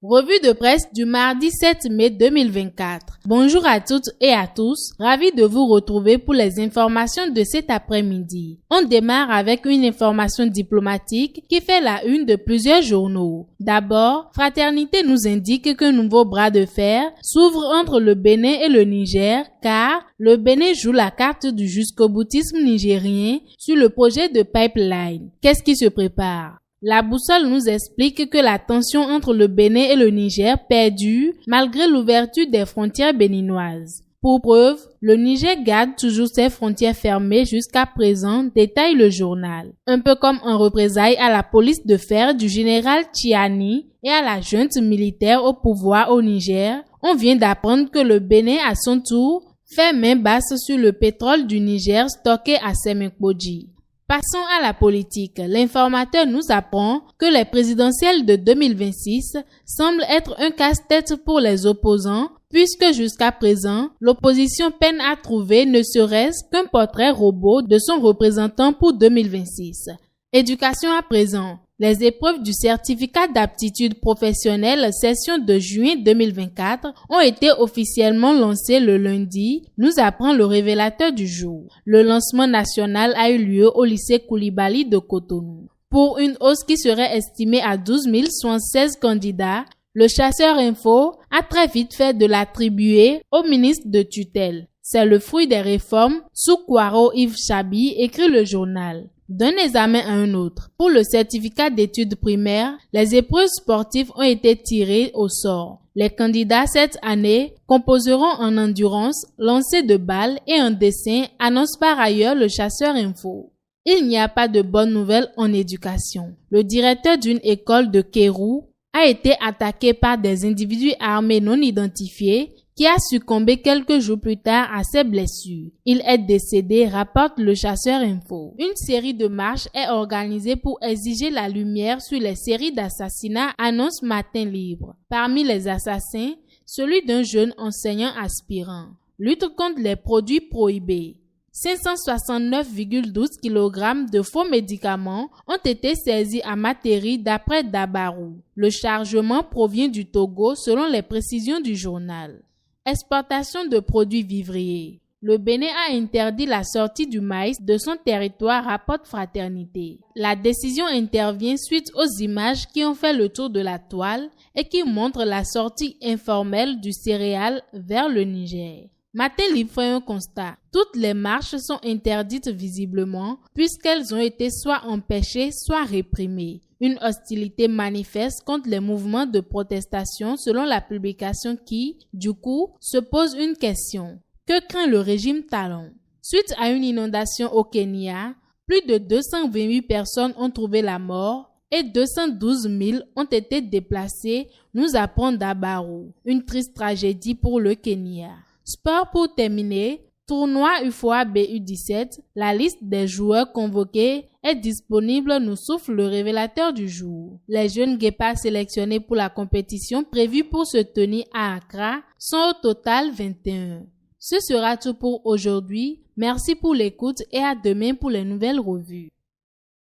Revue de presse du mardi 7 mai 2024. Bonjour à toutes et à tous, ravi de vous retrouver pour les informations de cet après-midi. On démarre avec une information diplomatique qui fait la une de plusieurs journaux. D'abord, Fraternité nous indique qu'un nouveau bras de fer s'ouvre entre le Bénin et le Niger car le Bénin joue la carte du jusqu'au-boutisme nigérien sur le projet de pipeline. Qu'est-ce qui se prépare? La boussole nous explique que la tension entre le Bénin et le Niger perdure malgré l'ouverture des frontières béninoises. Pour preuve, le Niger garde toujours ses frontières fermées jusqu'à présent, détaille le journal. Un peu comme en représailles à la police de fer du général Tchiani et à la junte militaire au pouvoir au Niger, on vient d'apprendre que le Bénin à son tour fait main basse sur le pétrole du Niger stocké à Sémékbodji. Passons à la politique. L'informateur nous apprend que les présidentielles de 2026 semblent être un casse-tête pour les opposants puisque jusqu'à présent, l'opposition peine à trouver ne serait-ce qu'un portrait robot de son représentant pour 2026. Éducation à présent. Les épreuves du certificat d'aptitude professionnelle session de juin 2024 ont été officiellement lancées le lundi, nous apprend le révélateur du jour. Le lancement national a eu lieu au lycée Koulibaly de Cotonou. Pour une hausse qui serait estimée à 12 076 candidats, le chasseur info a très vite fait de l'attribuer au ministre de tutelle. C'est le fruit des réformes sous Kwaro Yves Chabi, écrit le journal. D'un examen à un autre. Pour le certificat d'études primaires, les épreuves sportives ont été tirées au sort. Les candidats cette année composeront en endurance, lancer de balles et en dessin, annonce par ailleurs le chasseur info. Il n'y a pas de bonnes nouvelles en éducation. Le directeur d'une école de Kérou a été attaqué par des individus armés non identifiés qui a succombé quelques jours plus tard à ses blessures. Il est décédé, rapporte le chasseur info. Une série de marches est organisée pour exiger la lumière sur les séries d'assassinats, annonce Matin Libre. Parmi les assassins, celui d'un jeune enseignant aspirant. Lutte contre les produits prohibés. 569,12 kg de faux médicaments ont été saisis à Materi d'après Dabarou. Le chargement provient du Togo selon les précisions du journal. Exportation de produits vivriers. Le Bénin a interdit la sortie du maïs de son territoire, rapporte Fraternité. La décision intervient suite aux images qui ont fait le tour de la toile et qui montrent la sortie informelle du céréal vers le Niger. Matin Libre fait un constat. Toutes les marches sont interdites visiblement puisqu'elles ont été soit empêchées, soit réprimées. Une hostilité manifeste contre les mouvements de protestation selon la publication qui, du coup, se pose une question. Que craint le régime Talon? Suite à une inondation au Kenya, plus de 228 personnes ont trouvé la mort et 212 000 ont été déplacées, nous apprend Dabarou. Une triste tragédie pour le Kenya. Sport pour terminer, tournoi UFOA BU17, la liste des joueurs convoqués est disponible, nous souffle le révélateur du jour. Les jeunes guépards sélectionnés pour la compétition prévue pour se tenir à Accra sont au total 21. Ce sera tout pour aujourd'hui. Merci pour l'écoute et à demain pour les nouvelles revues.